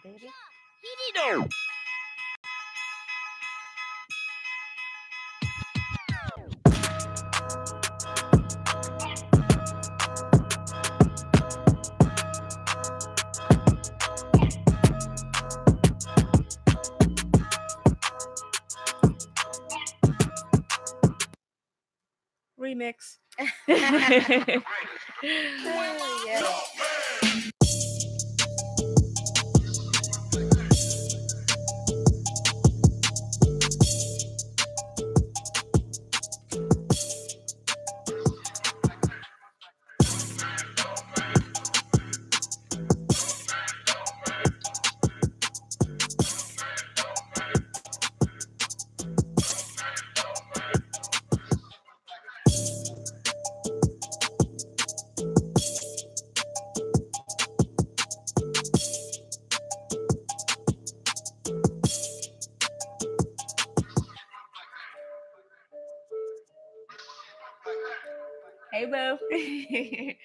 baby. Remix. Yeah. Hey, boo. Hey.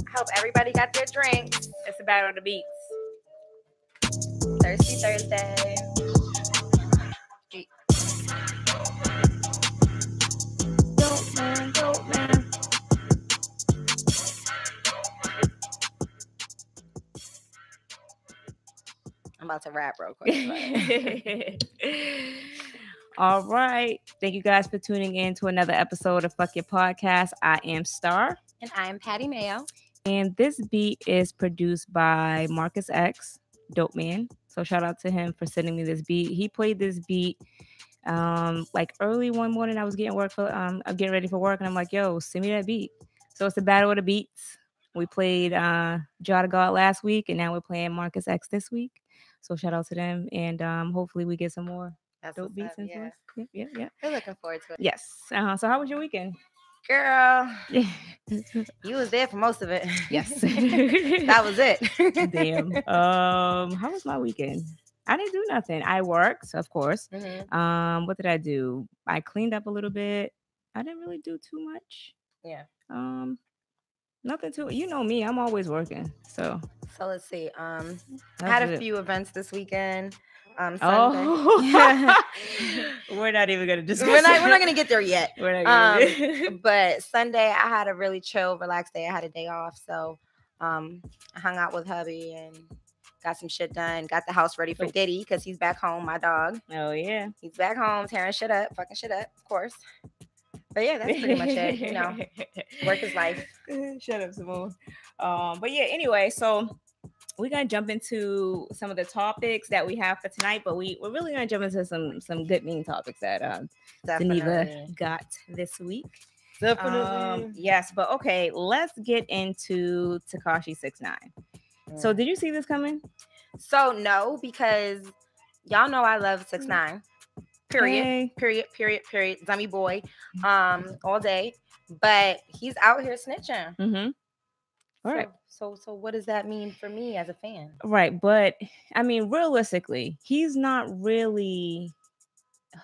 I hope everybody got their drinks. It's about on the beats. Thirsty Thursday. Dope man. I'm about to rap real quick. All right. Thank you guys for tuning in to another episode of Fuck Your Podcast. I am Star. And I'm Patty Mayo. And this beat is produced by Marcus X, Dope Man. So shout out to him for sending me this beat. He played this beat like early one morning. I was getting getting ready for work, and I'm like, yo, send me that beat. So it's the battle of the beats. We played Jaw to God last week, and now we're playing Marcus X this week. So shout out to them, and hopefully we get some more dope beats and stuff. Yeah. We're looking forward to it. Yes. So how was your weekend? Girl, you was there for most of it. Yes. That was it. Damn. How was my weekend? I didn't do nothing. I worked, of course. Mm-hmm. What did I do? I cleaned up a little bit. I didn't really do too much. Yeah. Nothing too. You know me. I'm always working. So let's see. I had a few events this weekend. Sunday. Oh. We're not even gonna discuss. We're not gonna get there yet. We're not gonna but Sunday I had a really chill, relaxed day. I had a day off, so I hung out with hubby and got some shit done. Got the house ready for Diddy because he's back home. My dog. Oh yeah, he's back home, tearing shit up, fucking shit up, of course. But yeah, that's pretty much it. You know, work is life. Shut up, Simone. But yeah, anyway, so we're gonna jump into some of the topics that we have for tonight, but we're really gonna jump into some good mean topics that Geneva got this week. Definitely. Yes, but okay, let's get into Tekashi 6ix9ine. So did you see this coming? So no, because y'all know I love 6ix9ine. Period. Hey. Period. Dummy boy. All day. But he's out here snitching. Mm-hmm. All right. So what does that mean for me as a fan? Right, but I mean, realistically, he's not really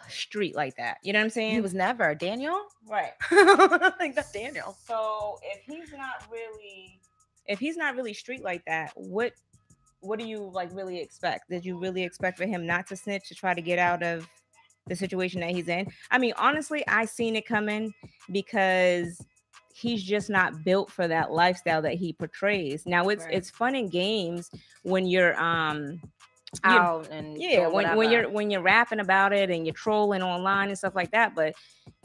street like that. You know what I'm saying? He was never Daniel. Right. Like that's Daniel. So if he's not really street like that, what do you like really expect? Did you really expect for him not to snitch to try to get out of the situation that he's in? I mean, honestly, I seen it coming because he's just not built for that lifestyle that he portrays. Now it's fun and games when you're out and when you're rapping about it and you're trolling online and stuff like that, but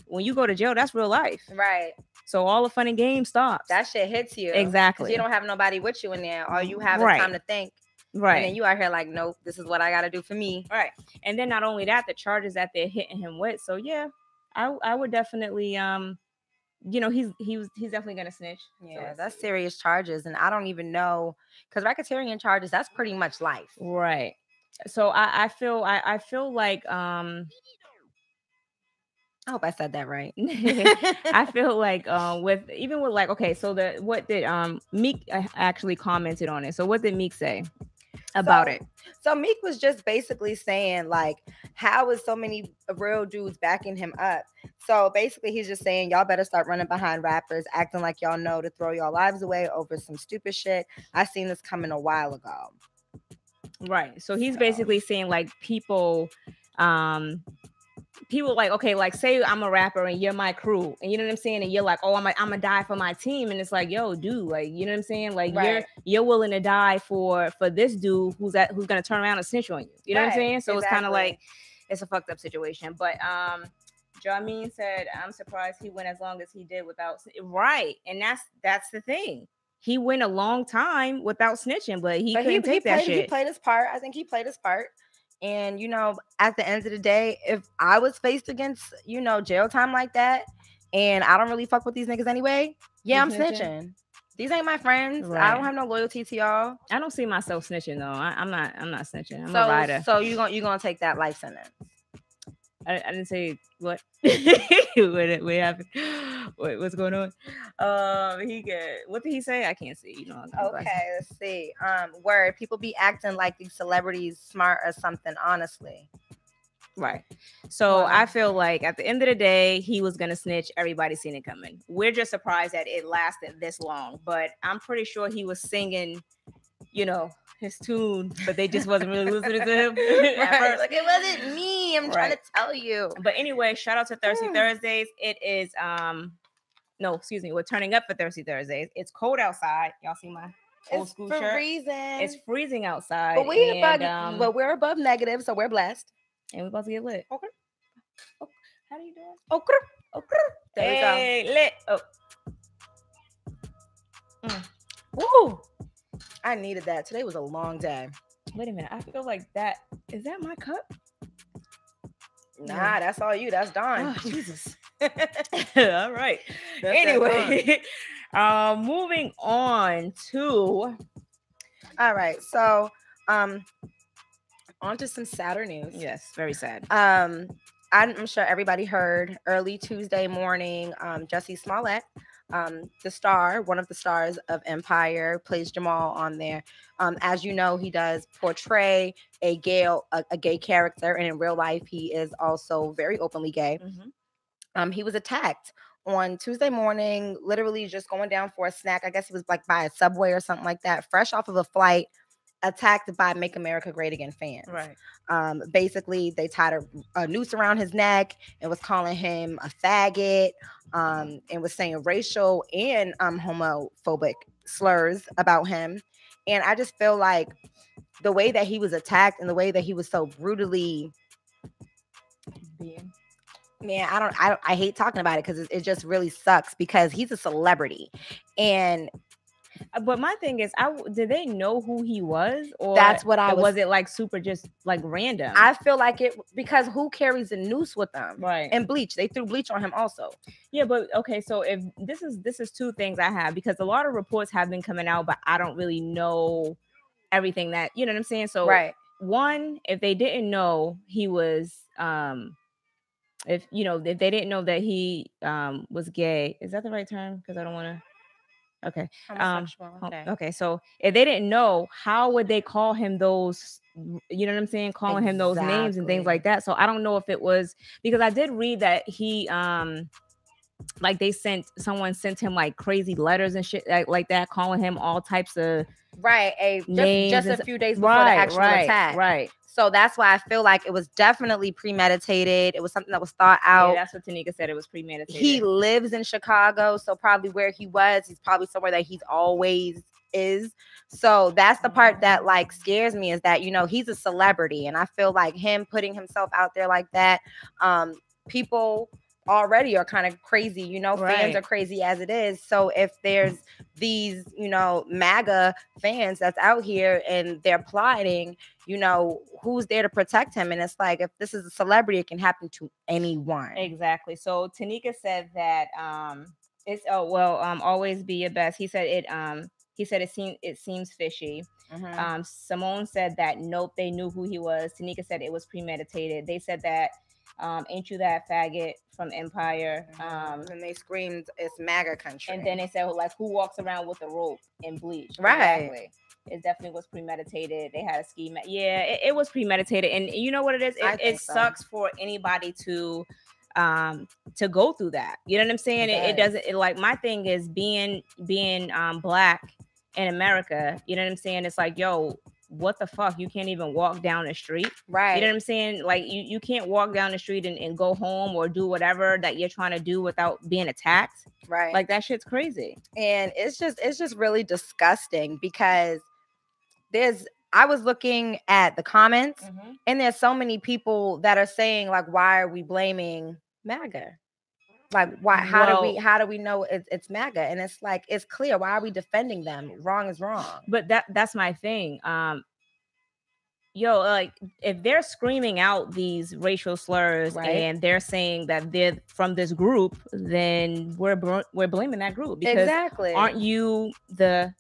when you go to jail, that's real life. Right. So all the fun and games stops. That shit hits you. Exactly. You don't have nobody with you in there. All you have is time to think. Right. And then you out here like, nope, this is what I got to do for me. Right. And then not only that, the charges that they're hitting him with. So yeah, I would definitely he's definitely gonna snitch. Yeah, that's serious charges, and I don't even know, because racketeering charges, that's pretty much life. Right. So I feel like I hope I said that right. I feel like with like, okay, so what did Meek actually commented on it. So what did Meek say about it? So Meek was just basically saying, like, how is so many real dudes backing him up? So basically he's just saying, y'all better start running behind rappers, acting like y'all know to throw y'all lives away over some stupid shit. I seen this coming a while ago. Right. So he's basically saying, like, people like, okay, like, say I'm a rapper and you're my crew, and you know what I'm saying, and you're like, oh, I'm gonna die for my team, and it's like, yo, dude, like, you know what I'm saying, like, right. you're willing to die for this dude who's gonna turn around and snitch on you, you know what I'm saying? So exactly. It's kind of like, it's a fucked up situation. But Jamin said, I'm surprised he went as long as he did without, right, and that's the thing. He went a long time without snitching, but he couldn't take that shit. He played his part. I think he played his part. And, at the end of the day, if I was faced against, jail time like that, and I don't really fuck with these niggas anyway, yeah, I'm snitching. These ain't my friends. Right. I don't have no loyalty to y'all. I don't see myself snitching, though. I'm not snitching. I'm a rider. So you gonna take that life sentence? I didn't say what. what happened? What's going on? What did he say? I can't see. Okay, let's see. Word, people be acting like these celebrities smart or something. Honestly, right. So I feel like at the end of the day, he was gonna snitch. Everybody seen it coming. We're just surprised that it lasted this long. But I'm pretty sure he was singing, his tune, but they just wasn't really listening to him. Right. Like, it wasn't me. I'm trying to tell you. But anyway, shout out to Thirsty Thursdays. It is no, excuse me, we're turning up for Thirsty Thursdays. It's cold outside. Y'all see my old school shirt? It's freezing outside. But but we're above negative, so we're blessed. And we're about to get lit. Okay. Oh, how do you do it? Okay. There we go. Lit. Oh. Woo! I needed that. Today was a long day. Wait a minute. I feel like that. Is that my cup? Nah, that's all you. That's Dawn. Oh, Jesus. All right. Anyway, moving on to. All right. So, on to some sadder news. Yes, very sad. I'm sure everybody heard early Tuesday morning, Jussie Smollett, the star, one of the stars of Empire, plays Jamal on there. As you know, he does portray a gay character, and in real life, he is also very openly gay. Mm-hmm. He was attacked on Tuesday morning, literally just going down for a snack. I guess he was like by a Subway or something like that, fresh off of a flight, attacked by Make America Great Again fans. Right. Basically, they tied a noose around his neck and was calling him a faggot, and was saying racial and homophobic slurs about him. And I just feel like the way that he was attacked and the way that he was so brutally man, I hate talking about it because it just really sucks, because he's a celebrity. And but my thing is, did they know who he was, or that's what was it like super just like random? I feel like it, because who carries a noose with them? Right. And bleach, they threw bleach on him also. Yeah, but okay, so if this is two things I have, because a lot of reports have been coming out, but I don't really know everything that, you know what I'm saying? So right. One, if they didn't know he was if they didn't know that he was gay, is that the right term? Because I don't want to. Okay. Okay. So if they didn't know, how would they call him those? You know what I'm saying? Calling him those names and things like that. So I don't know if it was, because I did read that he like someone sent him like crazy letters and shit like that, calling him all types of names just a few days before the actual attack. Right. So that's why I feel like it was definitely premeditated. It was something that was thought out. Yeah, that's what Tanika said. It was premeditated. He lives in Chicago, so probably where he was, he's probably somewhere that he's always is. So that's the part that like scares me, is that, he's a celebrity, and I feel like him putting himself out there like that, people already are kind of crazy, fans are crazy as it is. So if there's these, MAGA fans that's out here and they're plotting, who's there to protect him? And it's like, if this is a celebrity, it can happen to anyone. Exactly. So Tanika said that It's always be your best. He said it seems fishy. Simone said that nope, they knew who he was. Tanika said it was premeditated. They said that ain't you that faggot from Empire. And they screamed it's MAGA country. And then they said like who walks around with a rope and bleach. Right. Exactly. It definitely was premeditated. They had a scheme. Yeah, it was premeditated. And you know what it is? It sucks for anybody to go through that. You know what I'm saying? It doesn't like my thing is being black in America. You know what I'm saying? It's like, yo, what the fuck? You can't even walk down the street. Right. You know what I'm saying? Like you can't walk down the street and go home or do whatever that you're trying to do without being attacked. Right. Like that shit's crazy. And it's just really disgusting because I was looking at the comments and there's so many people that are saying like, why are we blaming MAGA? Like why? How do we know it's MAGA? And it's like it's clear. Why are we defending them? Wrong is wrong. But that's my thing. Like if they're screaming out these racial slurs and they're saying that they're from this group, then we're blaming that group because aren't you the,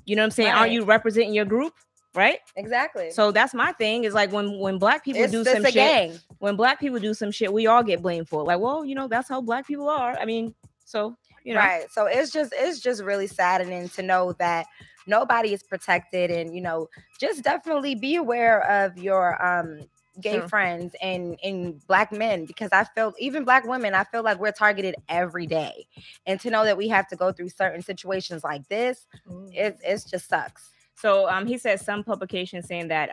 you know what I'm saying? Aren't you representing your group? Right? Exactly. So that's my thing is like when black people do some shit, when black people do some shit, we all get blamed for it. Like, well, you know, that's how black people are. I mean, so, you know. Right. So it's just really saddening to know that nobody is protected and, you know, just definitely be aware of your gay friends and black men, because I feel even black women, I feel like we're targeted every day. And to know that we have to go through certain situations like this, it just sucks. So he said some publications saying that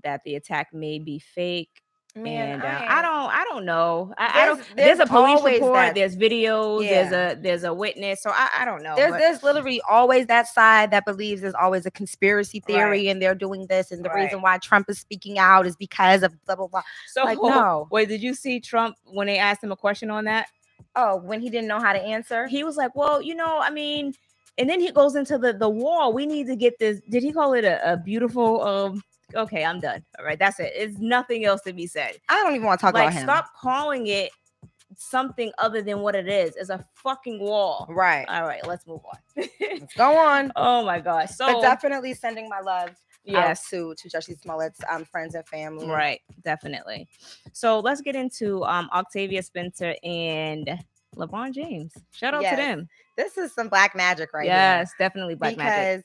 that the attack may be fake. Man, and I don't know. I don't. There's a police report. There's videos. Yeah. There's a witness. So I don't know. There's literally always that side that believes there's always a conspiracy theory and they're doing this, and the reason why Trump is speaking out is because of blah blah blah. So like, no. Wait, did you see Trump when they asked him a question on that? Oh, when he didn't know how to answer, he was like, "Well, you know, I mean." And then he goes into the wall. We need to get this. Did he call it a beautiful? Okay, I'm done. All right, that's it. It's nothing else to be said. I don't even want to talk about him. Stop calling it something other than what it is. It's a fucking wall. Right. All right, let's move on. Let's go on. Oh my gosh. So but definitely sending my love. Yes, to Jussie Smollett's friends and family. Right, definitely. So let's get into Octavia Spencer and LeBron James. Shout out to them. This is some black magic right here. Yes, definitely black magic. Because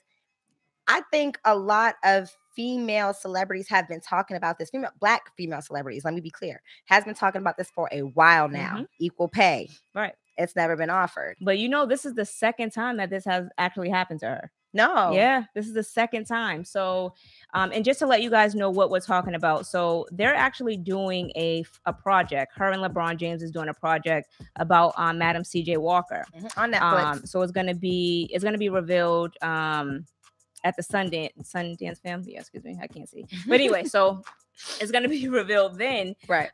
I think a lot of female celebrities have been talking about this. Black female celebrities, let me be clear, has been talking about this for a while now. Equal pay. Right. It's never been offered. But you know, this is the second time that this has actually happened to her. No. Yeah, this is the second time. So, and just to let you guys know what we're talking about. So they're actually doing a project. Her and LeBron James is doing a project about Madam C.J. Walker on Netflix. So it's gonna be revealed at the Sundance Film. Yeah, excuse me, I can't see. But anyway, so it's gonna be revealed then. Right.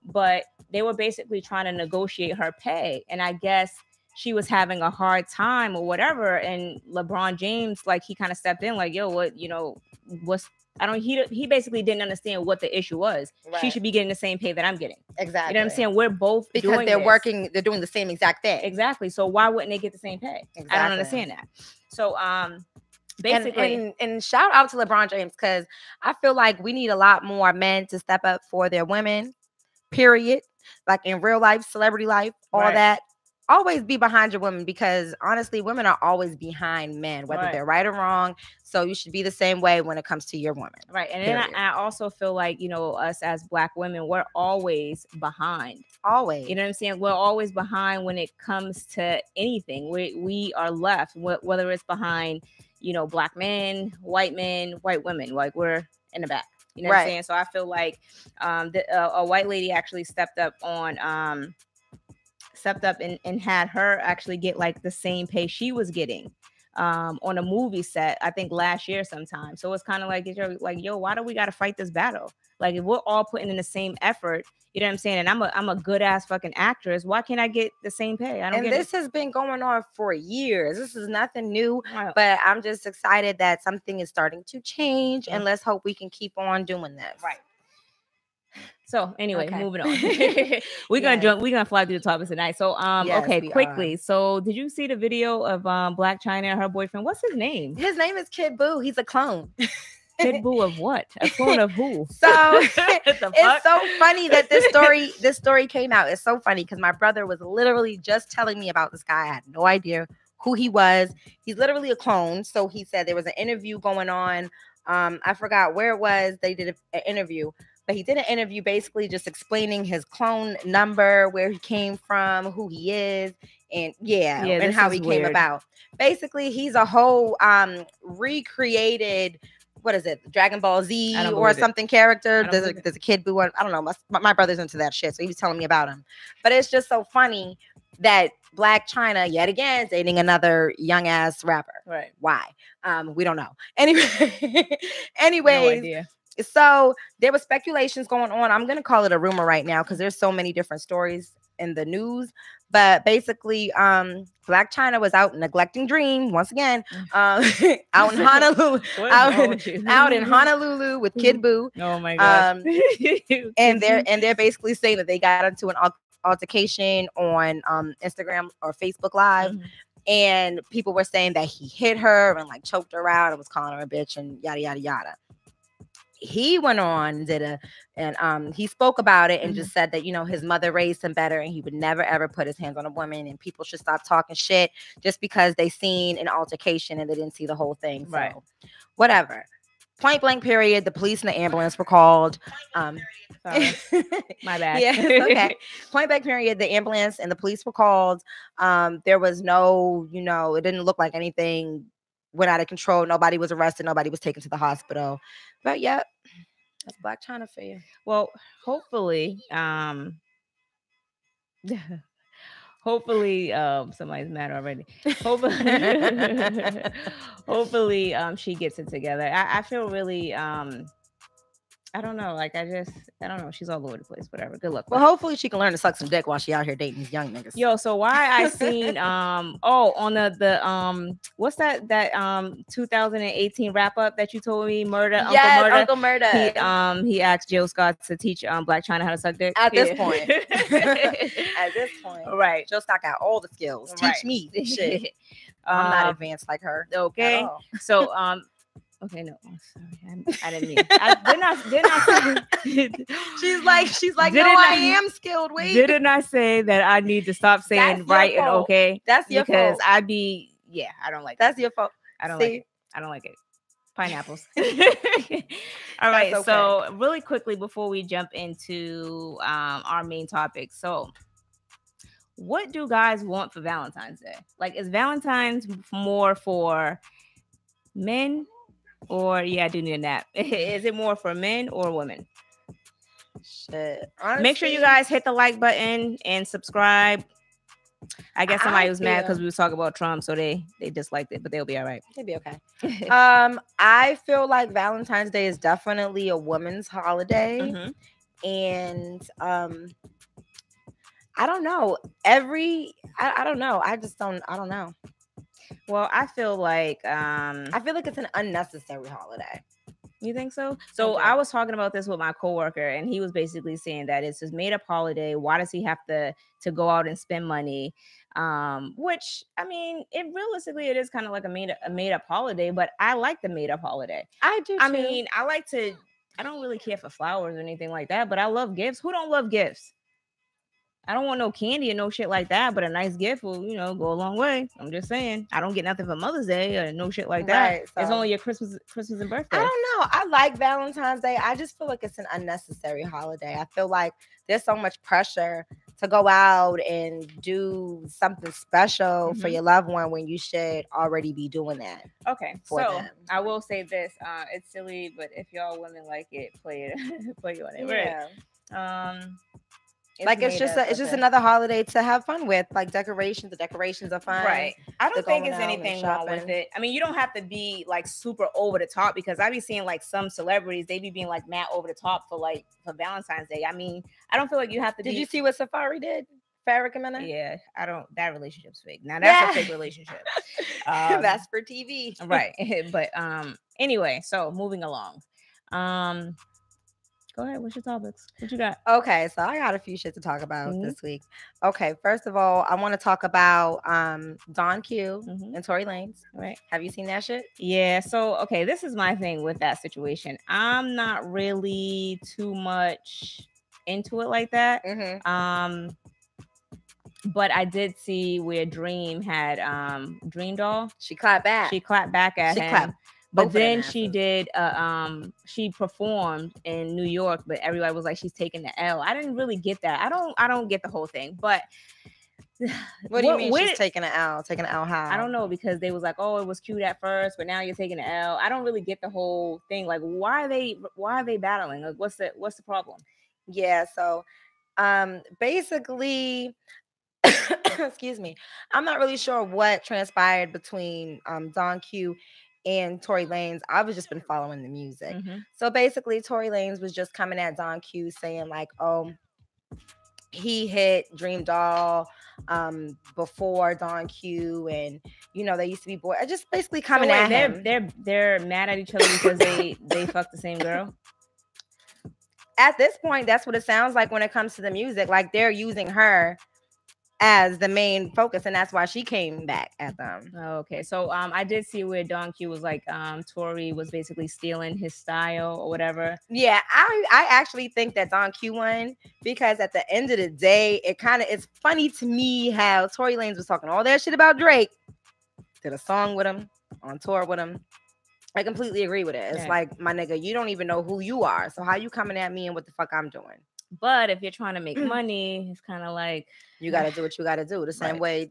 But they were basically trying to negotiate her pay, and I guess she was having a hard time or whatever. And LeBron James, like, he kind of stepped in like, yo, what, you know, he basically didn't understand what the issue was. Right. She should be getting the same pay that I'm getting. Exactly. You know what I'm saying? We're both because they're doing the same exact thing. Exactly. So why wouldn't they get the same pay? Exactly. I don't understand that. So, basically, and shout out to LeBron James, because I feel like we need a lot more men to step up for their women, period. Like in real life, celebrity life, all that. Always be behind your women, because honestly, women are always behind men, whether they're right or wrong. So you should be the same way when it comes to your woman. Right. And then I also feel like, you know, us as black women, we're always behind. Always. You know what I'm saying? We're always behind when it comes to anything. We are left, whether it's behind, you know, black men, white women, like we're in the back. You know what I'm saying? So I feel like a white lady actually stepped up and had her actually get like the same pay she was getting on a movie set, I think last year sometime. So it's kind of like, yo, why do we got to fight this battle? Like, if we're all putting in the same effort, you know what I'm saying? And I'm a good ass fucking actress. Why can't I get the same pay? This has been going on for years. This is nothing new, but I'm just excited that something is starting to change, and let's hope we can keep on doing this. Right. So anyway, Okay. moving on. We're gonna Yes. jump. We're gonna fly through the topics tonight. So Yes, okay, we quickly. are. So did you see the video of Blac Chyna and her boyfriend? What's his name? His name is Kid Buu. He's a clone. Kid Buu of what? A clone of who? So The it's fuck? so funny that this story came out. It's so funny because my brother was literally just telling me about this guy. I had no idea who he was. He's literally a clone. So he said there was an interview going on. I forgot where it was. They did an interview, but he did an interview basically just explaining his clone number, where he came from, who he is, and and how he came about. Basically, he's a whole recreated, what is it, Dragon Ball Z or something character. There's a Kid Buu. I don't know. My brother's into that shit, so he was telling me about him. But it's just so funny that Blac Chyna yet again dating another young ass rapper. Right. Why? We don't know. Anyway, No idea. So there was speculations going on. I'm gonna call it a rumor right now because there's so many different stories in the news. But basically, Blac Chyna was out neglecting Dream once again, out in Honolulu, out in Honolulu with Kid Buu. Oh my gosh! And they're basically saying that they got into an altercation on Instagram or Facebook Live. Mm-hmm. And people were saying that he hit her and like choked her out and was calling her a bitch and yada yada yada. He went on and he spoke about it and mm-hmm. just said that, you know, his mother raised him better and he would never ever put his hands on a woman, and people should stop talking shit just because they seen an altercation and they didn't see the whole thing. So whatever. Point blank period. The police and the ambulance were called. Sorry. My bad. Yeah, it's okay. Point blank period. The ambulance and the police were called. There was no, you know, it didn't look like anything went out of control. Nobody was arrested. Nobody was taken to the hospital. But yeah, that's Blac Chyna for you. Well, hopefully, hopefully, somebody's mad already. Hopefully, she gets it together. I feel really, I don't know. Like, I don't know. She's all over the place. Whatever. Good luck. Well, hopefully she can learn to suck some dick while she out here dating these young niggas. Yo, so why I seen on the what's that 2018 wrap up that you told me, Uncle Murder. He asked Jill Scott to teach Blac Chyna how to suck dick. At this point. At this point. Right. Jill Scott got all the skills. Teach me shit. I'm not advanced like her. Okay. So okay, no, sorry, I didn't mean. Didn't I say? She's like, no, I am skilled. Wait, didn't I say that I need to stop saying right and okay? That's your because fault. I don't like. That's your fault. I don't like it. I don't like it. Pineapples. All right. Okay. So really quickly before we jump into our main topic, so what do guys want for Valentine's Day? Like, is Valentine's more for men? Or I do need a nap. Is it more for men or women? Shit. Honestly, make sure you guys hit the like button and subscribe. I guess somebody was mad because we was talking about Trump, so they disliked it, but they'll be all right. They'll be okay. I feel like Valentine's Day is definitely a woman's holiday, mm-hmm. and I don't know. I don't know. I don't know. Well, I feel like it's an unnecessary holiday. You think so? So I was talking about this with my coworker, and he was basically saying that it's just made up holiday. Why does he have to go out and spend money? Which, I mean, realistically it is kind of like a made up holiday, but I like the made up holiday. I do. I mean, I don't really care for flowers or anything like that, but I love gifts. Who don't love gifts? I don't want no candy or no shit like that, but a nice gift will, go a long way. I'm just saying. I don't get nothing for Mother's Day or no shit like that. Right, so. It's only your Christmas and birthday. I don't know. I like Valentine's Day. I just feel like it's an unnecessary holiday. I feel like there's so much pressure to go out and do something special mm-hmm. for your loved one when you should already be doing that. Okay, so them. I will say this. It's silly, but if y'all women like it, play on it. Yeah. Right. It's just another holiday to have fun with. Like decorations, the decorations are fun. Right. I don't think there's anything wrong with it. I mean, you don't have to be like super over the top, because I be seeing like some celebrities, they be being like mad over the top for Valentine's Day. I mean, I don't feel like you have to. Did you see what Safari did? Farrakhan? Yeah, I don't. That relationship's fake. Now that's a fake relationship. That's for TV, right? But anyway, so moving along. Go ahead. What's your topics? What you got? Okay, so I got a few shit to talk about Mhm. this week. Okay, first of all, I want to talk about Don Q Mhm. and Tory Lanez. Right. Have you seen that shit? Yeah. So, okay, this is my thing with that situation. I'm not really too much into it like that. Mm-hmm. But I did see where Dream had Dream Doll. She clapped back. She clapped back at She him. clapped But both of them then she asses. did she performed in New York, but everybody was like she's taking the L. I didn't really get that. I don't get the whole thing. But What do you mean she's taking an L? Taking an L how? I don't know, because they was like, oh, it was cute at first, but now you're taking the L. I don't really get the whole thing. Like, why are they battling? Like, what's the problem? Yeah, so basically excuse me, I'm not really sure what transpired between Don Q and Tory Lanez. I've just been following the music. Mhm. So basically Tory Lanez was just coming at Don Q saying like, oh, he hit Dream Doll before Don Q, and you know they used to be boys. Just basically coming at him. They're mad at each other because they fucked the same girl. At this point, that's what it sounds like when it comes to the music. Like they're using her as the main focus, and that's why she came back at them. Okay, so I did see where Don Q was like Tory was basically stealing his style or whatever. Yeah, I actually think that Don Q won, because at the end of the day, it's funny to me how Tory Lanez was talking all that shit about Drake, did a song with him, on tour with him. I completely agree with it. It's like, my nigga, you don't even know who you are, so how you coming at me and what the fuck I'm doing? But if you're trying to make money, it's kind of like you got to do what you got to do. The same way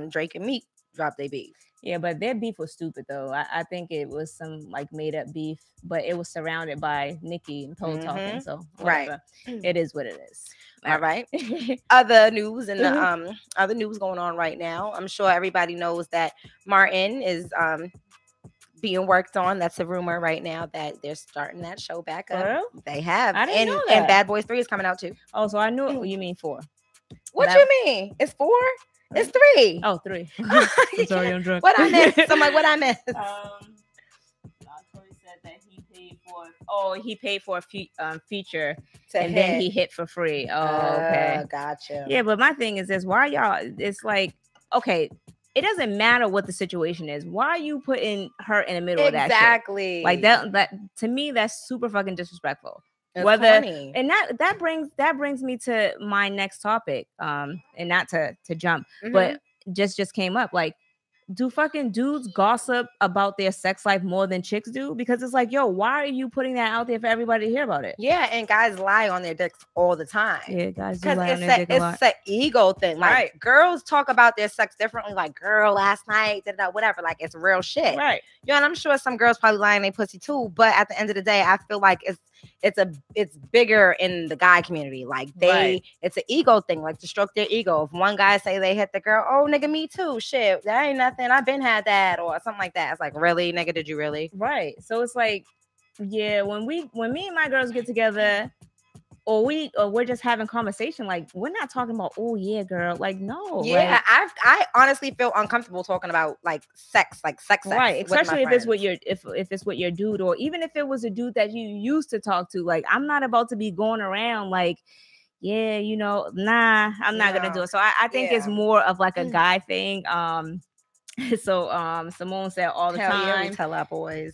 Drake and Meek dropped their beef. Yeah, but their beef was stupid though. I think it was some like made up beef, but it was surrounded by Nicki and Pole talking. So whatever. It is what it is. All right. Other news and the other news going on right now. I'm sure everybody knows that Martin is being worked on. That's a rumor right now that they're starting that show back up. Real? They have. I didn't know that. And Bad Boys 3 is coming out too. Oh, so I knew you mean 4. What you mean? It's 4? It's 3. Oh, 3. I'm sorry, I'm drunk. What I missed? I'm like, what I missed? Tory said that he paid for a feature and then he hit for free. Oh, okay. Gotcha. Yeah, but my thing is this: why y'all? It's like, okay, it doesn't matter what the situation is. Why are you putting her in the middle of that shit? Exactly. Like that to me, that's super fucking disrespectful. It's funny. And that brings me to my next topic. And not to jump, but just came up. Like, do fucking dudes gossip about their sex life more than chicks do? Because it's like, yo, why are you putting that out there for everybody to hear about it? Yeah, and guys lie on their dicks all the time. Yeah, guys do lie on their dick a lot. It's an ego thing. Like, girls talk about their sex differently. Like, girl, last night, whatever. Like, it's real shit. Right. Yeah, and I'm sure some girls probably lie on their pussy too. But at the end of the day, I feel like it's bigger in the guy community. Like it's an ego thing, like to stroke their ego. If one guy say they hit the girl, oh nigga, me too. Shit, that ain't nothing. I've been had that, or something like that. It's like, really, nigga, did you really? Right. So it's like, yeah, when me and my girls get together, or we're just having conversation, like we're not talking about, oh yeah, girl, like no. Yeah, I honestly feel uncomfortable talking about like sex. Right, especially if it's with your if it's with your dude, or even if it was a dude that you used to talk to. Like, I'm not about to be going around like, yeah, you know, nah, I'm not gonna do it. So I think it's more of like a guy thing. So Simone said all the time, yeah, we tell our boys.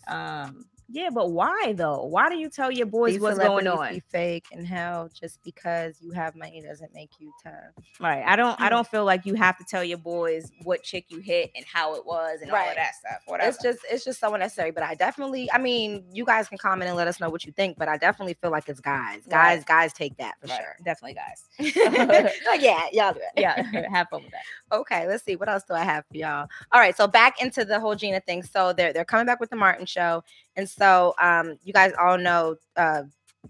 Yeah, but why though? Why do you tell your boys these what's going on? Be fake and hell, just because you have money doesn't make you tough. Right. I don't feel like you have to tell your boys what chick you hit and how it was and all of that stuff. Whatever. It's just so unnecessary. But I mean, you guys can comment and let us know what you think. But I definitely feel like it's guys. Guys take that for sure. Definitely guys. Like, yeah, y'all do it. Yeah, have fun with that. Okay, let's see what else do I have for y'all. All right, so back into the whole Gina thing. So they're coming back with the Martin show. And so you guys all know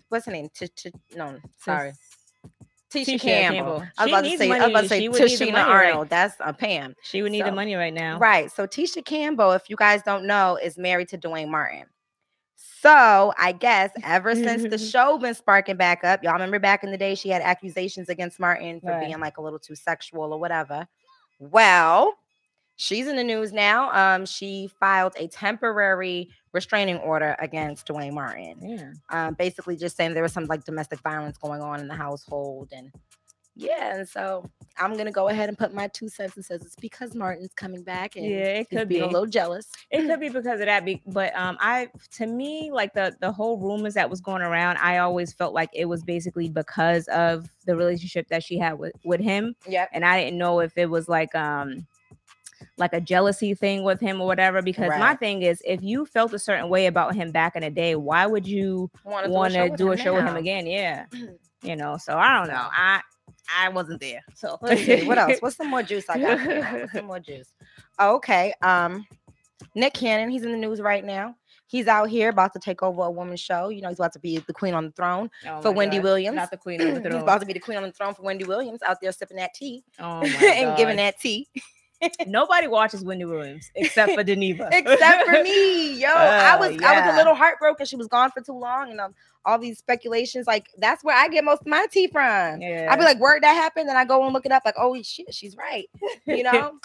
what's her name? Tisha Campbell. I was about to say Tashina Arnold. That's Pam. She would need the money right now. Right. So Tisha Campbell, if you guys don't know, is married to Dwayne Martin. So I guess ever since the show been sparking back up, y'all remember back in the day she had accusations against Martin for being like a little too sexual or whatever. Well, She's in the news now. She filed a temporary restraining order against Dwayne Martin. Yeah. Basically just saying there was some like domestic violence going on in the household, and yeah, and so I'm gonna go ahead and put my 2 cents and says it's because Martin's coming back, and Yeah, it he's could being be a little jealous. It could be because of that, but to me, like the whole rumors that was going around, I always felt like it was basically because of the relationship that she had with him. Yep. And I didn't know if it was like a jealousy thing with him or whatever. Because my thing is, if you felt a certain way about him back in the day, why would you want to do a show with him again? Yeah, So I don't know. I wasn't there. So let's see what else. What's some more juice I got? What's some more juice? Okay. Nick Cannon, he's in the news right now. He's out here about to take over a woman's show. He's about to be the queen on the throne for Wendy Williams. Not the queen on the throne. He's about to be the queen on the throne for Wendy Williams, out there sipping that tea. Oh my God. And giving that tea. Nobody watches Wendy Williams except for Deneva. Except for me. Yo, I was a little heartbroken. She was gone for too long, and all these speculations, like that's where I get most of my tea from. Yeah. I'd be like, word that happened, and I go and look it up, like, oh shit, she's right. No.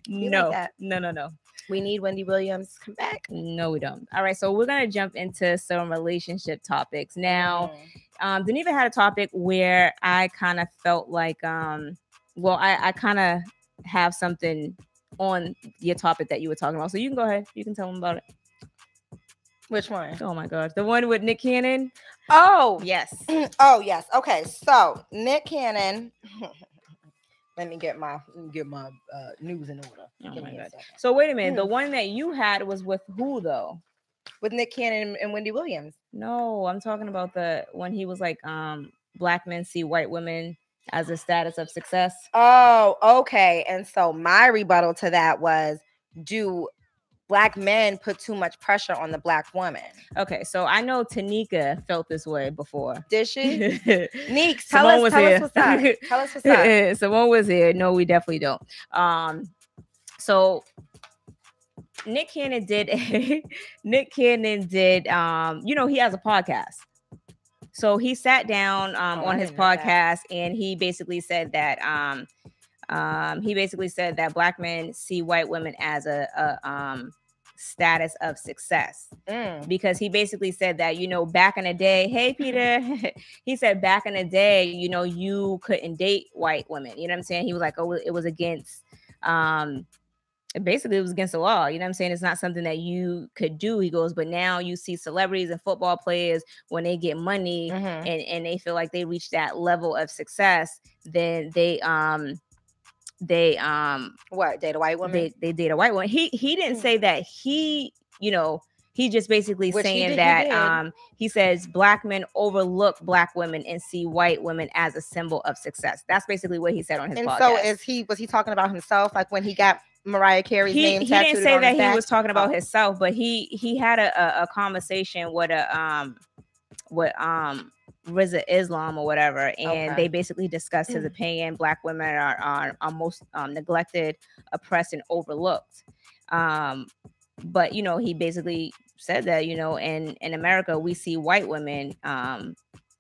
Like No. We need Wendy Williams come back. No, we don't. All right, so we're gonna jump into some relationship topics now. Deneva had a topic where I kind of felt like, I kind of have something on your topic that you were talking about. So you can go ahead. You can tell them about it. Which one? Oh my gosh, the one with Nick Cannon. Oh yes. Oh yes. Okay, so Nick Cannon. Let me get my news in order. Oh my God. So wait a minute. The one that you had was with who though? With Nick Cannon and Wendy Williams. No, I'm talking about the when he was like, black men see white women as a status of success. Oh, okay. And so my rebuttal to that was, do black men put too much pressure on the black woman? Okay, so I know Tanika felt this way before. Did she? Neeks, tell us what's up. Tell us what's up. Simone was here. No, we definitely don't. So Nick Cannon did he has a podcast. So he sat down on his podcast and he basically said that black men see white women as a status of success. Because he basically said that, back in the day, hey Peter, he said back in the day, you couldn't date white women. You know what I'm saying? He was like, oh, it was against basically it was against the law. You know what I'm saying? It's not something that you could do. He goes, but now you see celebrities and football players, when they get money and they feel like they reach that level of success, then they what, date a white woman? They date a white woman. He didn't say that he just basically saying that he says black men overlook black women and see white women as a symbol of success. That's basically what he said on his podcast. And so was he talking about himself, like when he got Mariah Carey's name tattooed on his back? He didn't say that he was talking about himself, but he had a conversation with Rizza Islam or whatever, and they basically discussed his opinion. Black women are most neglected, oppressed, and overlooked. But he basically said that in America we see white women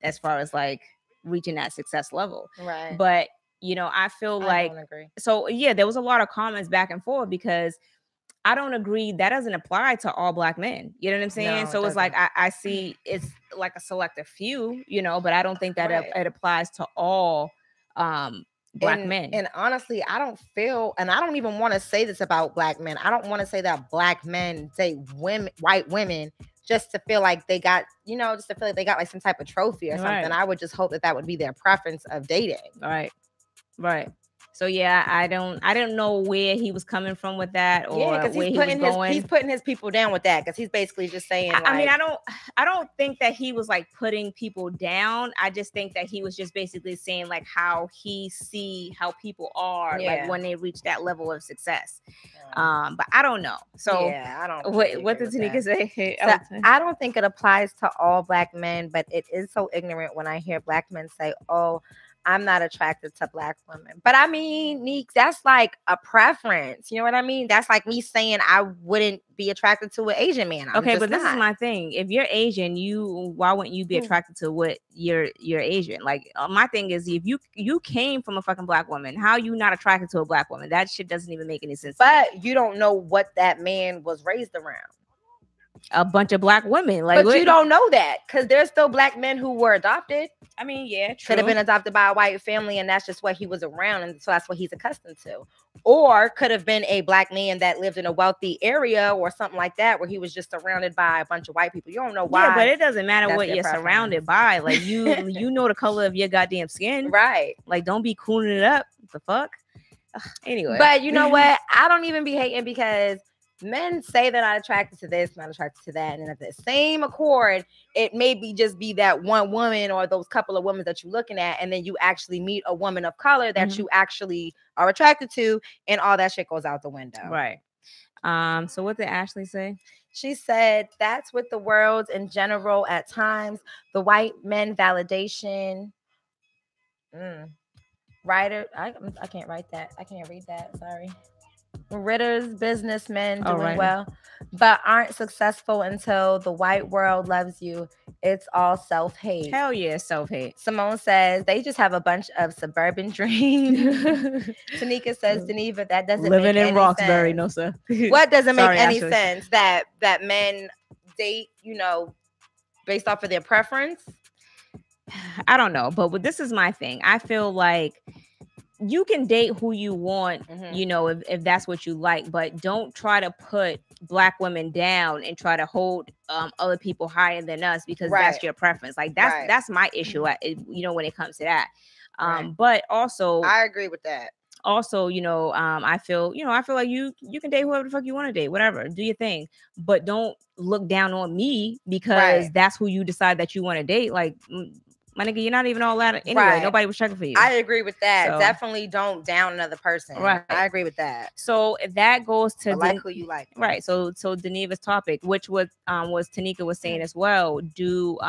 as far as like reaching that success level, right? But I feel like, so yeah, there was a lot of comments back and forth because I don't agree. That doesn't apply to all black men. You know what I'm saying? No, so it's like, I see it's like a selective few, but I don't think that it applies to all black men. And honestly, I don't feel, and I don't even want to say this about black men. I don't want to say that black men date white women just to feel like they got, just to feel like they got like some type of trophy or something. I would just hope that would be their preference of dating. Right. So yeah, I don't know where he was coming from with that, or where he was going. He's putting his people down with that, because he's basically just saying. I mean, I don't think that he was like putting people down. I just think that he was just basically saying like how he see how people are like when they reach that level of success. But I don't know. So yeah, I don't. What did Tanika say? So I don't think it applies to all black men, but it is so ignorant when I hear black men say, "Oh, I'm not attracted to black women. But I mean, Neek, that's like a preference. You know what I mean? That's like me saying I wouldn't be attracted to an Asian man. I'm okay, just but this not. is my thing. If you're Asian, why wouldn't you be attracted to what you're Asian? Like my thing is, if you came from a fucking black woman, how you not attracted to a black woman? That shit doesn't even make any sense. But you don't know what that man was raised around. A bunch of black women, like, but you don't know that because there's still black men who were adopted. I mean, yeah, true. Could have been adopted by a white family, and that's just what he was around, and so that's what he's accustomed to. Or could have been a black man that lived in a wealthy area or something like that, where he was just surrounded by a bunch of white people. You don't know why. Yeah, but it doesn't matter what you're surrounded by. Like you know the color of your goddamn skin, right? Like, don't be cooning it up. What the fuck? Anyway, but you know what? I don't even be hating because men say they're not attracted to this, not attracted to that, and then at the same accord, it may be that one woman or those couple of women that you're looking at, and then you actually meet a woman of color that you actually are attracted to, and all that shit goes out the window. Right. So what did Ashley say? She said that's with the world in general at times. The white men validation. Writer, I can't write that. I can't read that. Sorry. Ritters, businessmen doing well, but aren't successful until the white world loves you. It's all self-hate. Hell yeah, self-hate. Simone says they just have a bunch of suburban dreams. Tanika says, Geneva, that doesn't living make in any Roxbury, sense. No sir. What doesn't make any sense? That men date, based off of their preference? I don't know, but this is my thing. I feel like you can date who you want, if that's what you like, but don't try to put black women down and try to hold other people higher than us because that's your preference. Like that's my issue. When it comes to that. But also, I agree with that. Also, I feel like you can date whoever the fuck you want to date, whatever, do your thing, but don't look down on me because that's who you decide that you want to date. Like, my nigga, you're not even all that anyway. Nobody was checking for you. I agree with that. So, definitely don't down another person. Right. I agree with that. So that goes to like who you like. Right. So Deneva's topic, which was Tanika was saying as well. Do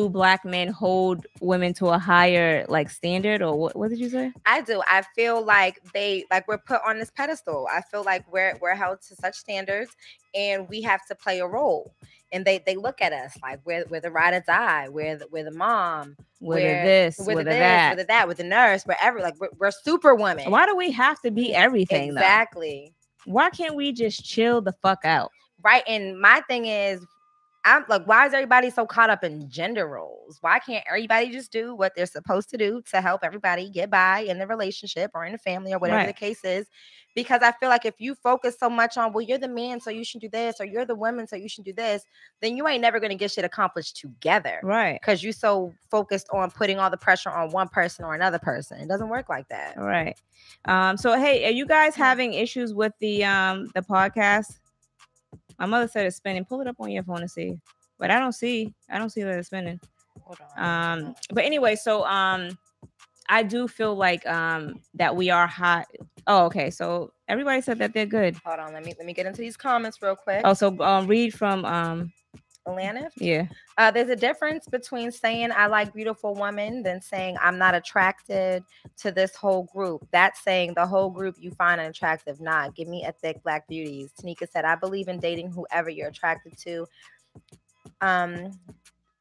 black men hold women to a higher standard, or what did you say? I do. I feel like we're put on this pedestal. I feel like we're held to such standards, and we have to play a role. And they look at us like we're the ride or die, we're the mom, we're this, we're that, we're the nurse, we're superwoman. Why do we have to be everything? Exactly. Why can't we just chill the fuck out? Right. And my thing is, I'm like, why is everybody so caught up in gender roles? Why can't everybody just do what they're supposed to do to help everybody get by in the relationship or in the family or whatever the case is? Because I feel like if you focus so much on, well, you're the man, so you should do this, or you're the woman, so you should do this, then you ain't never going to get shit accomplished together. Right. Because you're so focused on putting all the pressure on one person or another person. It doesn't work like that. Right. So, hey, are you guys having issues with the podcast? My mother said it's spinning. Pull it up on your phone and see. But I don't see that it's spinning. Hold on. But anyway, so I do feel like that we are hot. Oh, okay. So everybody said that they're good. Hold on, let me get into these comments real quick. Oh, so read from Alana? Yeah. There's a difference between saying I like beautiful women than saying I'm not attracted to this whole group. That's saying the whole group you find unattractive. Nah, give me a thick black beauties. Tanika said, I believe in dating whoever you're attracted to. I'm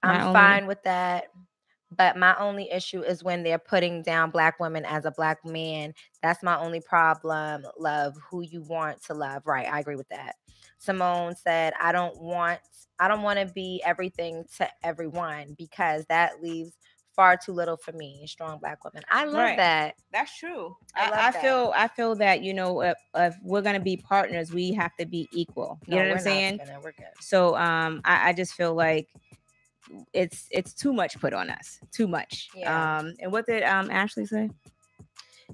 fine with that. But my only issue is when they're putting down black women as a black man. That's my only problem. Love who you want to love. Right. I agree with that. Simone said, I don't want to be everything to everyone because that leaves far too little for me. Strong black woman. I love that. That's true. I feel that, if we're going to be partners, we have to be equal. You know what I'm saying? We're good. So I just feel like it's too much put on us. Too much. Yeah. And what did Ashley say?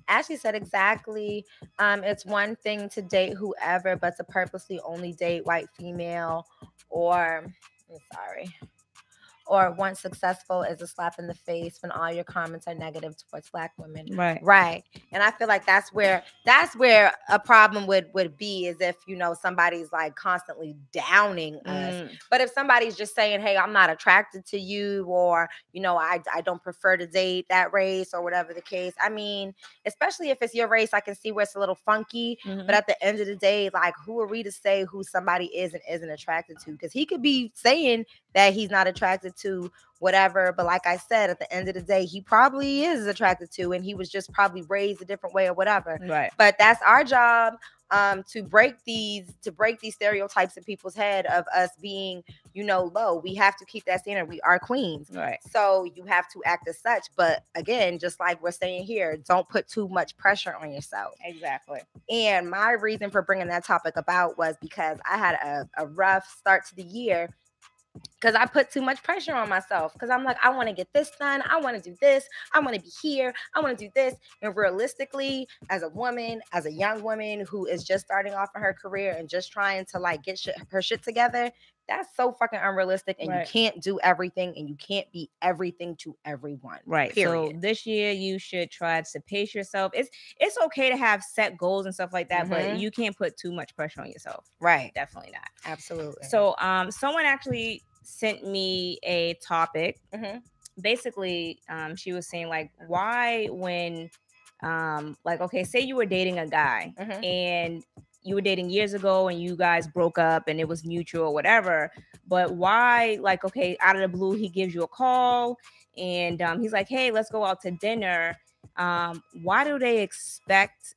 Ashley said exactly. It's one thing to date whoever, but to purposely only date white female or or once successful is a slap in the face when all your comments are negative towards Black women. Right. And I feel like that's where a problem would be, is if, you know, somebody's like constantly downing us. But if somebody's just saying, hey, I'm not attracted to you, or, you know, I don't prefer to date that race, or whatever the case. I mean, especially if it's your race, I can see where it's a little funky. But at the end of the day, like, who are we to say who somebody is and isn't attracted to? Because he could be saying that he's not attracted to whatever, but like I said, at the end of the day, he probably is attracted to, and he was just probably raised a different way or whatever. Right. But that's our job, to break these stereotypes in people's head of us being, you know, low. We have to keep that standard. We are queens. Right. So you have to act as such. But again, just like we're saying here, don't put too much pressure on yourself. Exactly. And my reason for bringing that topic about was because I had a rough start to the year, because I put too much pressure on myself, because I'm like, I want to get this done, I want to do this, I want to be here, I want to do this. And realistically, as a woman, as a young woman who is just starting off in her career and just trying to like get her shit together, that's so fucking unrealistic. And you can't do everything, and you can't be everything to everyone. Right. Period. So this year you should try to pace yourself. It's okay to have set goals and stuff like that, but you can't put too much pressure on yourself. Right. Definitely not. Absolutely. So someone actually sent me a topic. Basically, she was saying, like, why when like, okay, say you were dating a guy and you were dating years ago and you guys broke up and it was mutual or whatever, but why, like, okay, out of the blue he gives you a call and he's like, hey, let's go out to dinner. Why do they expect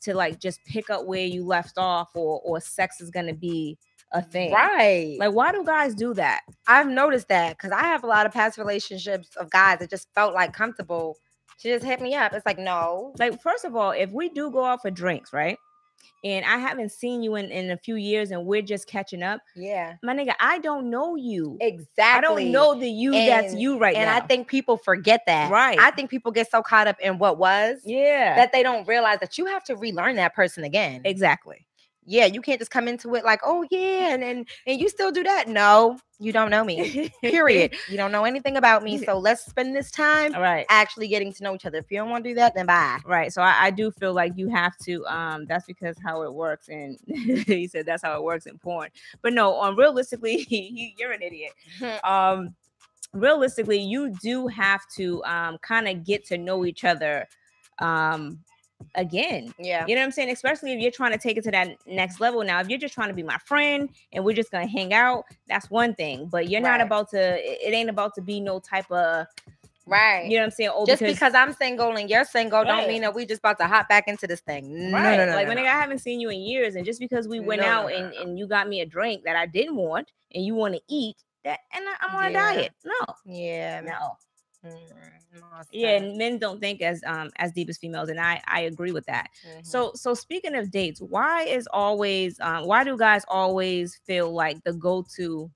to like just pick up where you left off, or sex is gonna be a thing? Right. Like, why do guys do that? I've noticed that, because I have a lot of past relationships of guys that just felt like comfortable to just hit me up. It's like, no. Like, first of all, if we do go out for drinks, right, and I haven't seen you in a few years and we're just catching up, yeah, my nigga, I don't know you. Exactly. I don't know the you that's you right now. And I think people forget that. Right. I think people get so caught up in what was, that they don't realize that you have to relearn that person again. Exactly. Yeah, you can't just come into it like, oh yeah, and you still do that. No, you don't know me. Period. You don't know anything about me. So let's spend this time actually getting to know each other. If you don't want to do that, then bye. Right. So I do feel like you have to. That's because how it works, and he said that's how it works in porn. But no, realistically, you're an idiot. Realistically, you do have to kind of get to know each other. Again, yeah, you know what I'm saying? Especially if you're trying to take it to that next level. Now, if you're just trying to be my friend and we're just gonna hang out, that's one thing. But you're not about to. It ain't about to be no type of You know what I'm saying? Oh, just because I'm single and you're single, don't mean that we just about to hop back into this thing. No. Like, when I haven't seen you in years, and just because we went out and you got me a drink that I didn't want and you want to eat that, and I'm on a diet. No. Yeah. No. Yeah, and men don't think as deep as females, and I agree with that. So speaking of dates, why do guys always feel like the go-to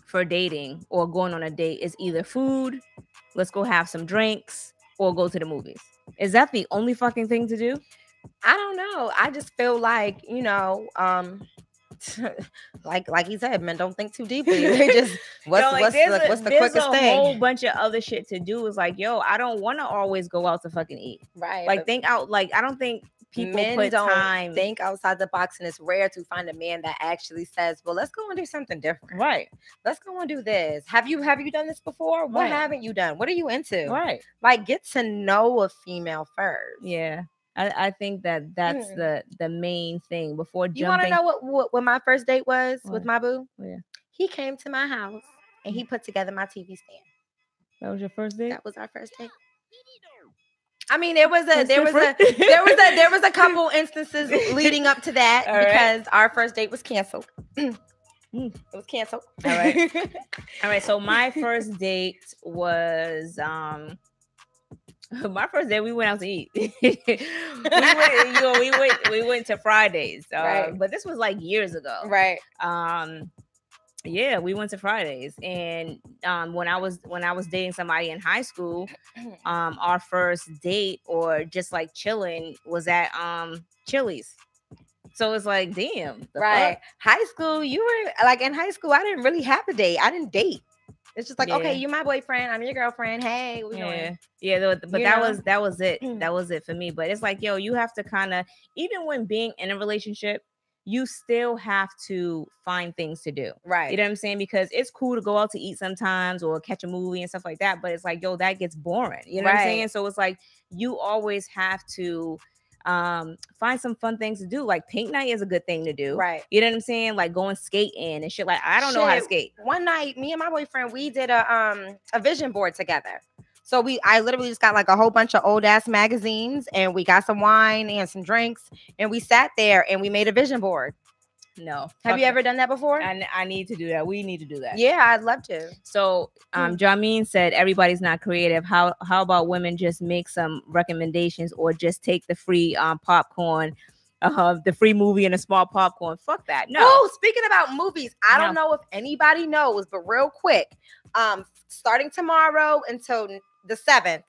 for dating or going on a date is either food, let's go have some drinks, or go to the movies? Is that the only fucking thing to do? I don't know. I just feel like, you know, like he said, men don't think too deeply. They just what's the quickest thing? There's a whole bunch of other shit to do. It's like, yo, I don't want to always go out to fucking eat. Right. Like, think out. Like, I don't think people don't think outside the box, and it's rare to find a man that actually says, well, let's go and do something different. Right. Let's go and do this. Have you done this before? What haven't you done? What are you into? Right. Like, get to know a female first. Yeah. I think that's the main thing before jumping. You want to know what my first date was with my boo? Yeah. He came to my house and he put together my TV stand. That was your first date? That was our first date. I mean, there was a couple instances leading up to that because our first date was canceled. It was canceled. All right. All right. So my first date was my first day, we went out to eat. we went to Fridays. But this was like years ago. Right. Yeah, we went to Fridays. And when I was dating somebody in high school, our first date or just like chilling was at Chili's. So it's like, damn. Right. Fuck? High school, you were like, in high school, I didn't really have a date. I didn't date. It's just like, okay, you're my boyfriend, I'm your girlfriend. Hey, what we doing? Yeah, but that was it. That was it for me. But it's like, yo, you have to kind of, even when being in a relationship, you still have to find things to do. Right. You know what I'm saying? Because it's cool to go out to eat sometimes or catch a movie and stuff like that. But it's like, yo, that gets boring. You know what I'm saying? So it's like, you always have to find some fun things to do. Like paint night is a good thing to do. Right. You know what I'm saying? Like going skating and shit. Like, I don't know how to skate. One night, me and my boyfriend, we did a vision board together. So I literally just got like a whole bunch of old ass magazines and we got some wine and some drinks and we sat there and we made a vision board. No. Have you ever done that before? I need to do that. We need to do that. Yeah, I'd love to. So Jameen said everybody's not creative. How about women just make some recommendations or just take the free popcorn, the free movie and a small popcorn? Fuck that. No. Oh, speaking about movies, I don't know if anybody knows, but real quick, starting tomorrow until the 7th,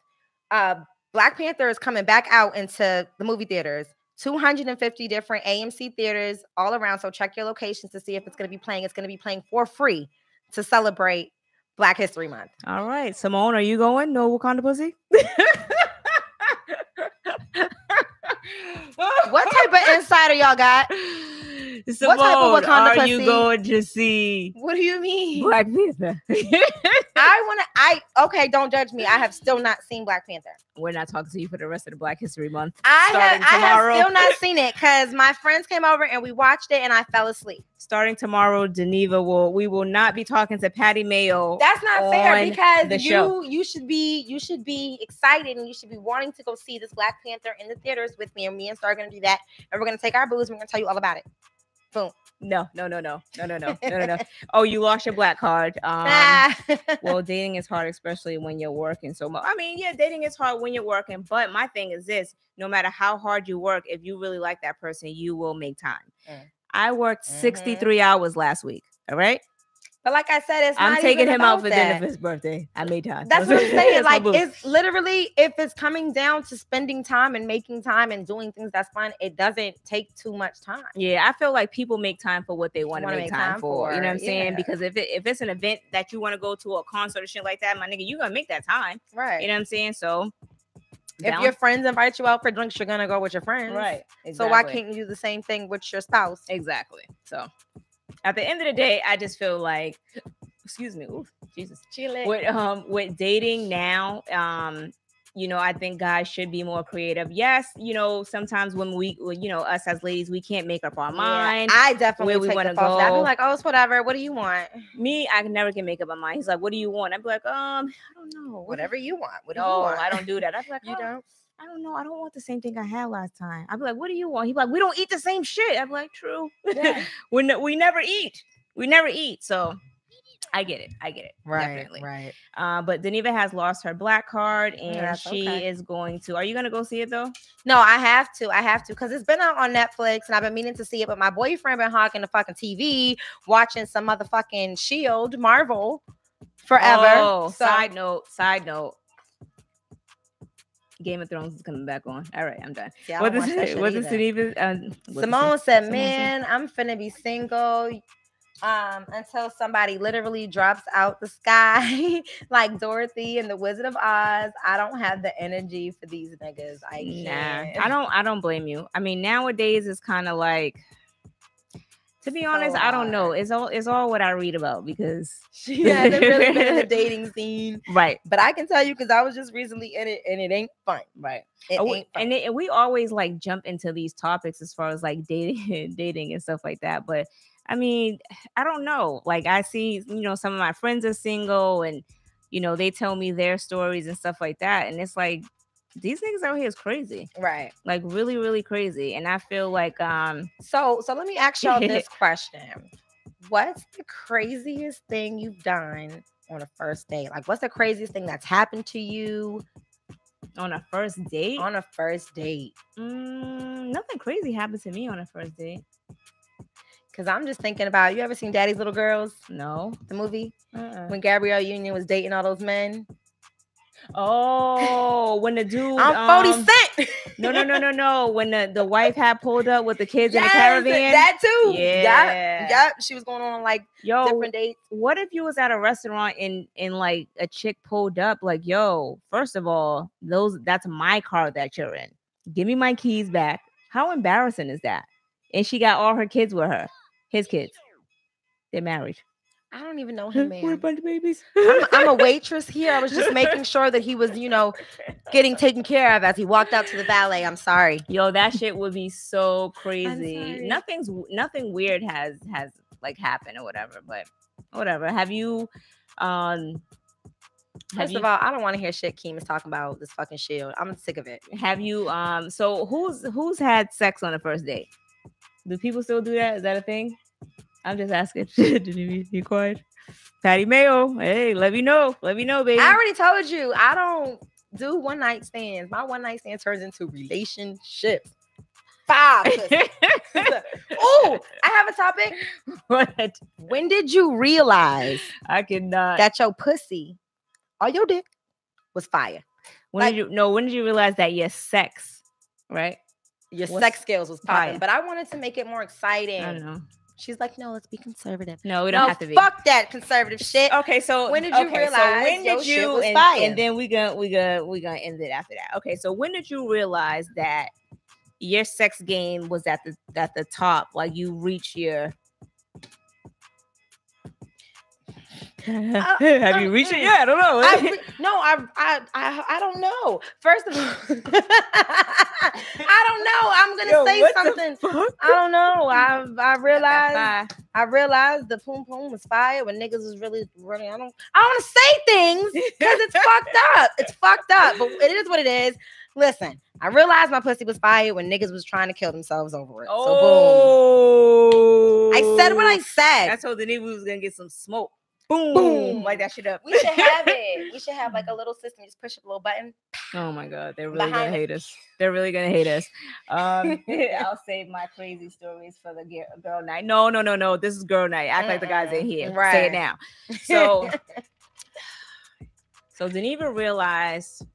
Black Panther is coming back out into the movie theaters. 250 different AMC theaters all around. So check your locations to see if it's going to be playing. It's going to be playing for free to celebrate Black History Month. All right. Simone, are you going? No Wakanda pussy? What type of insider y'all got? Simone, what type of Wakanda pussy? You going to see? What do you mean? Black Panther. Okay, don't judge me. I have still not seen Black Panther. We're not talking to you for the rest of the Black History Month. I have still not seen it because my friends came over and we watched it and I fell asleep. Starting tomorrow, Geneva we will not be talking to Patty Mayo. That's not fair because you should be excited and you should be wanting to go see this Black Panther in the theaters with me, and me and Star are gonna do that, and we're gonna take our booze and we're gonna tell you all about it. Boom. No. Oh, you lost your black card. Well, dating is hard, especially when you're working so much. I mean, yeah, dating is hard when you're working. But my thing is this: no matter how hard you work, if you really like that person, you will make time. I worked 63 hours last week. All right. But like I said, I'm taking him out for dinner for his birthday. I made time. That's what I'm saying. Like, it's literally, if it's coming down to spending time and making time and doing things that's fun, it doesn't take too much time. Yeah, I feel like people make time for what they want to make time for. You know what I'm saying? Because if it's an event that you want to go to, a concert or shit like that, my nigga, you're gonna make that time. Right. You know what I'm saying? So if your friends invite you out for drinks, you're gonna go with your friends. Right. Exactly. So why can't you do the same thing with your spouse? Exactly. So at the end of the day, I just feel like, excuse me, ooh, Jesus, with dating now, I think guys should be more creative. Yes, sometimes when us as ladies, we can't make up our mind. I definitely where we want to go. I'd be like, oh, it's whatever. What do you want? Me, I can never can make up my mind. He's like, what do you want? I'd be like, I don't know. Whatever you want. What do you want? No, I don't do that. I'd be like, you don't. I don't know. I don't want the same thing I had last time. I'd be like, what do you want? He'd be like, we don't eat the same shit. I'd be like, true. Yeah. we never eat. We never eat. So I get it. Right. Definitely. Right. But Deneva has lost her black card and she is going to. Are you going to go see it though? No, I have to because it's been out on Netflix and I've been meaning to see it. But my boyfriend been hogging the fucking TV watching some motherfucking Shield Marvel forever. Oh, so, side note. Game of Thrones is coming back on. All right, I'm done. Yeah, what is Geneva? Simone said, "Man, I'm finna be single until somebody literally drops out the sky like Dorothy and the Wizard of Oz. I don't have the energy for these niggas. I can't. I don't blame you. I mean, nowadays it's kind of like." To be honest, I don't know. It's all what I read about because she hasn't really been in the dating scene, right? But I can tell you because I was just recently in it, and it ain't fun, right? It ain't fun. And we always like jump into these topics as far as like dating and stuff like that. But I mean, I don't know. Like I see, some of my friends are single, and they tell me their stories and stuff like that, and it's like. These niggas out here is crazy. Right. Like really, really crazy. And I feel like So let me ask y'all this question. What's the craziest thing you've done on a first date? Like what's the craziest thing that's happened to you? On a first date? On a first date. Nothing crazy happened to me on a first date. Cause I'm just thinking about, you ever seen Daddy's Little Girls? No. The movie? When Gabrielle Union was dating all those men? Oh, when the dude, I'm 40 Cent. No. When the wife had pulled up with the kids in the Yes, caravan. that too. Yeah. Yep. She was going on like different dates. What if you was at a restaurant and like a chick pulled up like, yo, first of all, that's my car that you're in. Give me my keys back. How embarrassing is that? And she got all her kids with her. His kids. They're married. I don't even know him, man. We're a bunch of babies. I'm a waitress here. I was just making sure that he was, getting taken care of as he walked out to the valet. I'm sorry. Yo, that shit would be so crazy. Nothing weird has like happened or whatever, but whatever. Have you First of all, I don't want to hear shit Keem is talking about this fucking shield. I'm sick of it. Have you so who's had sex on the first date? Do people still do that? Is that a thing? I'm just asking. Did you be quiet? Patty Mayo. Hey, let me know. Let me know, baby. I already told you I don't do one night stands. My one night stand turns into relationships. 5. Oh, I have a topic. What? When did you realize I cannot that your pussy or your dick was fire? When did you realize that your sex, right? Your sex skills was popping. Fire. But I wanted to make it more exciting. I don't know. She's like, no, let's be conservative. No, we don't have to be. Fuck that conservative shit. Okay, so when did you realize your shit was fire? And then we gonna end it after that. Okay, so when did you realize that your sex game was at the top? Like you reached your have you reached it? Yeah, I don't know. I don't know. First of all, I don't know. I'm gonna say something. I don't know. I realized the poom poom was fire when niggas was really. I don't want to say things because it's fucked up. It's fucked up, but it is what it is. Listen, I realized my pussy was fire when niggas was trying to kill themselves over it. Oh, so boom. I said what I said. I told the nigga we was gonna get some smoke. Boom, like that shit up. We should have it. We should have like a little system. Just push a little button. Oh my god, they're really gonna hate us. They're really gonna hate us. I'll save my crazy stories for the girl night. No. This is girl night. Act like the guys in here. Right. Say it now. So Deneva realized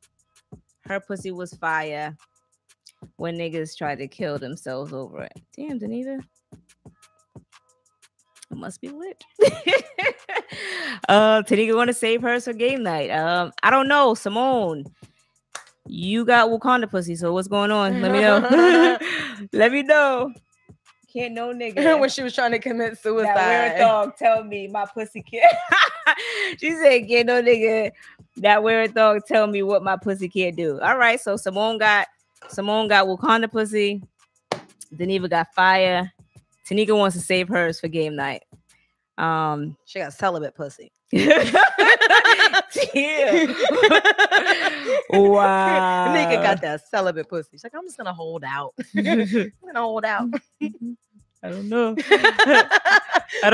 her pussy was fire when niggas tried to kill themselves over it. Damn, Deneva. It must be lit. Tanika want to save hers for game night. I don't know, Simone. You got Wakanda pussy, so what's going on? Let me know. Let me know. Can't no nigga. When she was trying to commit suicide. That weird dog tell me my pussy can't. She said, can't no nigga. That weird dog tell me what my pussy can't do. All right, so Simone got Wakanda pussy. Deneva got fire. Tanika wants to save hers for game night. She got celibate pussy. Yeah. Wow. Tanika got that celibate pussy. She's like, I'm just gonna hold out. I'm gonna hold out. I don't know. I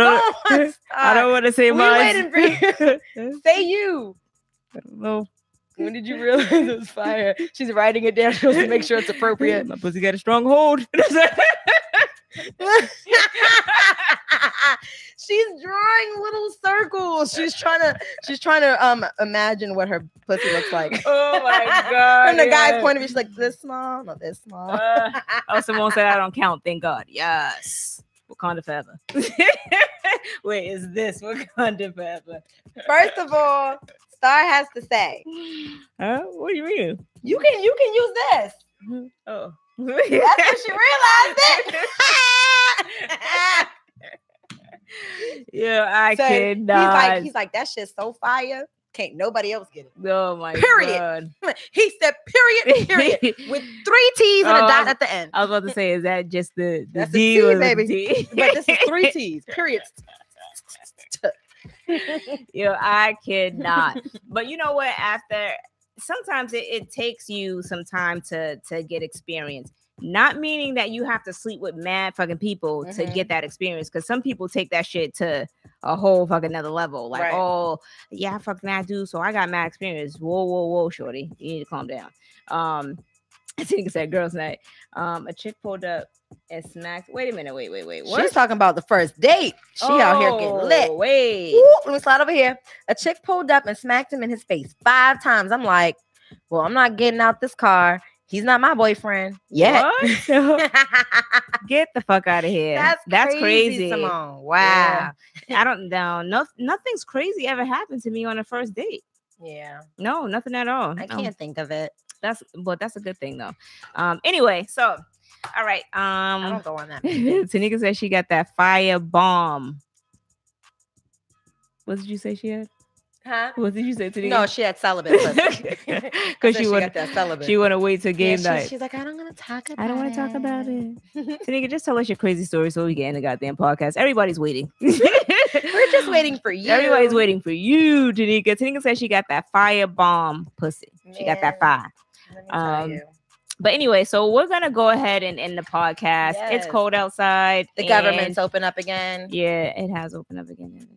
don't want to say mine. Say you. I don't know. When did you realize it was fire? She's writing it down to make sure it's appropriate. My pussy got a strong hold. She's drawing little circles. She's trying to imagine what her pussy looks like. Oh my god! From the guy's point of view, she's like, this small, not this small. Someone said I don't count. Thank God. Yes. Wakanda forever. Wait, is this Wakanda forever? First of all, Star has to say. What do you mean? You can use this. Oh. That's when she realized it. Yeah, I cannot. He's like, that shit's so fire. Can't nobody else get it. Oh my god. He said period with 3 T's and a dot at the end. I was about to say, is that just the That's D a T, or baby. the D? But this is 3 T's. Period. Yo, I cannot. But you know what? Sometimes it takes you some time to get experience. Not meaning that you have to sleep with mad fucking people to get that experience. Because some people take that shit to a whole fucking another level. Like, right. Oh, yeah, I fucked mad dude, so I got mad experience. Whoa, shorty. You need to calm down. I think it's that girls' night. A chick pulled up and smacked. Wait a minute. Wait. What? She's talking about the first date. She out here getting lit. Wait. Ooh, let me slide over here. A chick pulled up and smacked him in his face 5 times. I'm like, well, I'm not getting out this car. He's not my boyfriend yet. Get the fuck out of here. That's crazy. Simone. Wow. Yeah. I don't know. No, nothing's crazy ever happened to me on a first date. Yeah. No, nothing at all. I can't think of it. That's a good thing though. Anyway, so all right. I don't go on that. Tanika said she got that fire bomb. What did you say she had? Huh? What did you say, Tanika? No, she had celibate. Because she got that celibate. She want to wait till game night. She's like, I don't want to talk about it. I don't want to talk about it. Tanika, just tell us your crazy story so we get in the goddamn podcast. Everybody's waiting. We're just waiting for you. Everybody's waiting for you, Tanika. Tanika said she got that fire bomb pussy. She got that fire. Let me tell you. But anyway, so we're gonna go ahead and end the podcast. Yes. It's cold outside. The government's open up again. Yeah, it has opened up again.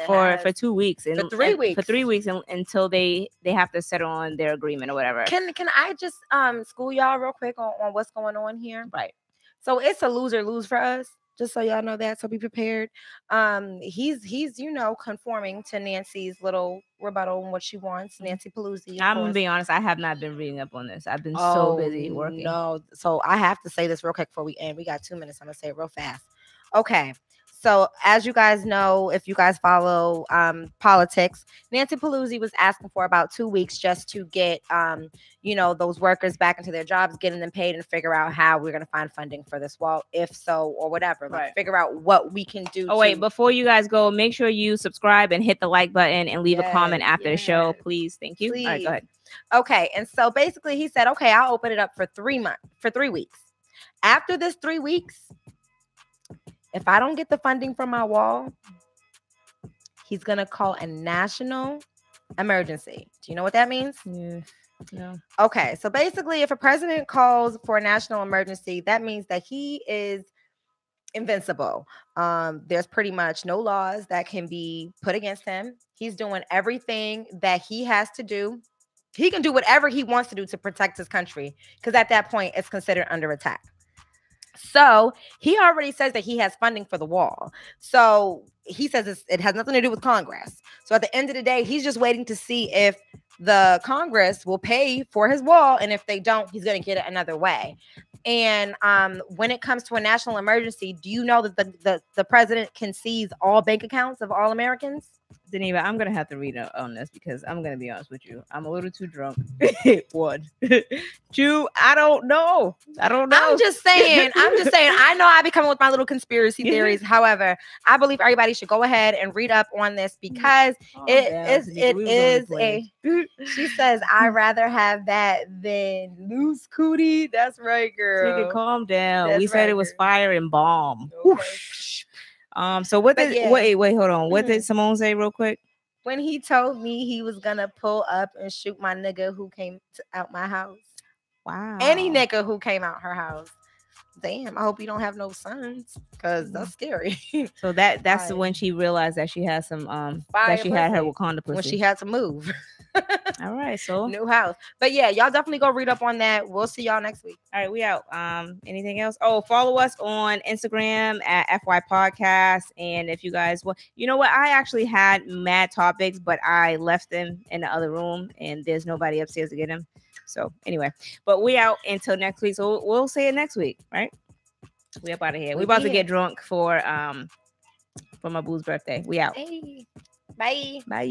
For 2 weeks and for 3 weeks. For 3 weeks until they have to settle on their agreement or whatever. Can I just school y'all real quick on what's going on here? Right. So it's a lose for us. Just so y'all know that, so be prepared. He's conforming to Nancy's little rebuttal and what she wants. Nancy Pelosi. I'm gonna be honest, I have not been reading up on this. I've been so busy working. No, so I have to say this real quick before we end. We got 2 minutes. I'm gonna say it real fast. Okay. So as you guys know, if you guys follow politics, Nancy Pelosi was asking for about 2 weeks just to get, those workers back into their jobs, getting them paid and figure out how we're going to find funding for this wall, if so, or whatever. Like, figure out what we can do. Wait, before you guys go, make sure you subscribe and hit the like button and leave a comment after the show, please. Thank you. Please. All right, go ahead. Okay. And so basically he said, okay, I'll open it up for 3 weeks. After this 3 weeks, if I don't get the funding from my wall, he's going to call a national emergency. Do you know what that means? Yeah. No. Okay. So basically, if a president calls for a national emergency, that means that he is invincible. There's pretty much no laws that can be put against him. He's doing everything that he has to do. He can do whatever he wants to do to protect his country, because at that point, it's considered under attack. So he already says that he has funding for the wall. So he says it has nothing to do with Congress. So at the end of the day, he's just waiting to see if the Congress will pay for his wall. And if they don't, he's going to get it another way. And when it comes to a national emergency, do you know that the president can seize all bank accounts of all Americans? Geneva, I'm gonna have to read on this because I'm gonna be honest with you. I'm a little too drunk. One, two. I don't know. I'm just saying. I know I be coming with my little conspiracy theories. However, I believe everybody should go ahead and read up on this because it is a. She says, "I'd rather have that than loose cootie." That's right, girl. You can calm down. We said it was fire and bomb. Okay. So what did wait, hold on. What did Simone say real quick? When he told me he was gonna pull up and shoot my nigga who came out my house. Wow. Any nigga who came out her house. Damn, I hope you don't have no sons, because that's scary. So that's when she realized that she had some that she had her Wakanda pussy. When she had to move. All right, so new house. But yeah, y'all definitely go read up on that. We'll see y'all next week. All right, we out. Anything else? Oh, follow us on Instagram at FY Podcast. And if you guys you know what? I actually had mad topics, but I left them in the other room and there's nobody upstairs to get them. So anyway, but we out until next week. So we'll say it next week, right? We up out of here. We about to get drunk for my boo's birthday. We out. Hey. Bye. Bye.